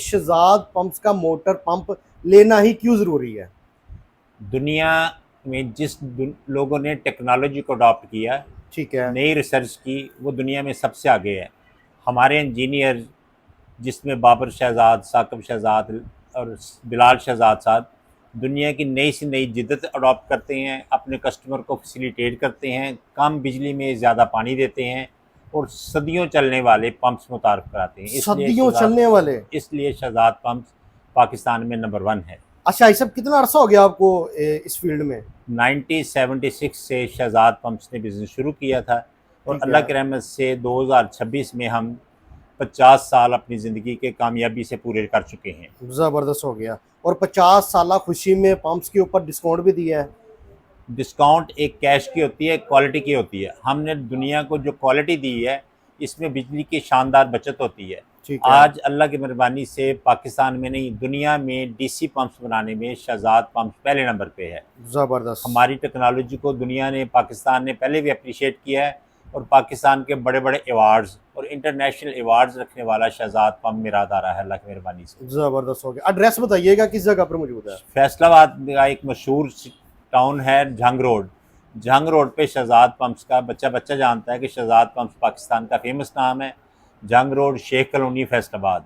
Shahzad pumps का motor pump लेना ही क्यों ज़रूरी है? दुनिया में लोगों ने टेक्नोलॉजी को अडॉप्ट किया, ठीक है। नई रिसर्च की, वो दुनिया में सबसे आगे है। हमारे इंजीनियर, जिसमें बाबर शहजाद, साकिब शहजाद और बिलाल शहजाद साहब, दुनिया की नई से नई जिद्दत अडॉप्ट करते हैं, अपने कस्टमर को फैसिलिटेट करते हैं, कम बिजली में ज़्यादा पानी देते हैं और सदियों चलने वाले पंप्स मुतारफ़ कराते हैं। सदियों चलने वाले। इसलिए शहजाद पंप्स पाकिस्तान में नंबर 1 है। अच्छा, ये सब कितना अरसा हो गया आपको इस फील्ड में? 1976 से शहजाद पंप्स ने बिज़नेस शुरू किया था और ठीक अल्लाह है। की रहमत से 2026 में हम 50 साल अपनी ज़िंदगी के कामयाबी से पूरे कर चुके हैं। ज़बरदस्त हो गया। और 50 साल खुशी में पंप्स के ऊपर डिस्काउंट भी दिया है। डिस्काउंट एक कैश की होती है, क्वालिटी की होती है। हमने दुनिया को जो क्वालिटी दी है, इसमें बिजली की शानदार बचत होती है। ठीक है। आज अल्लाह की मेहरबानी से पाकिस्तान में नहीं, दुनिया में डीसी पंप्स बनाने में शहजाद पंप्स पहले नंबर पे है। ज़बरदस्त। हमारी टेक्नोलॉजी को दुनिया ने, पाकिस्तान ने पहले भी अप्रिशिएट किया है और पाकिस्तान के बड़े बड़े अवार्ड्स और इंटरनेशनल अवार्ड्स रखने वाला शहजाद पंप मेरा अदारा है, अल्लाह की मेहरबानी से। ज़बरदस्त हो गया। एड्रेस बताइएगा किस जगह पर मौजूद है? फैसलाबाद का एक मशहूर टाउन है झंग रोड। झंग रोड पे शहजाद पंप्स का बच्चा बच्चा जानता है कि शहजाद पंप्स पाकिस्तान का फेमस नाम है। Jhang road, Sheikh colony, Faisalabad.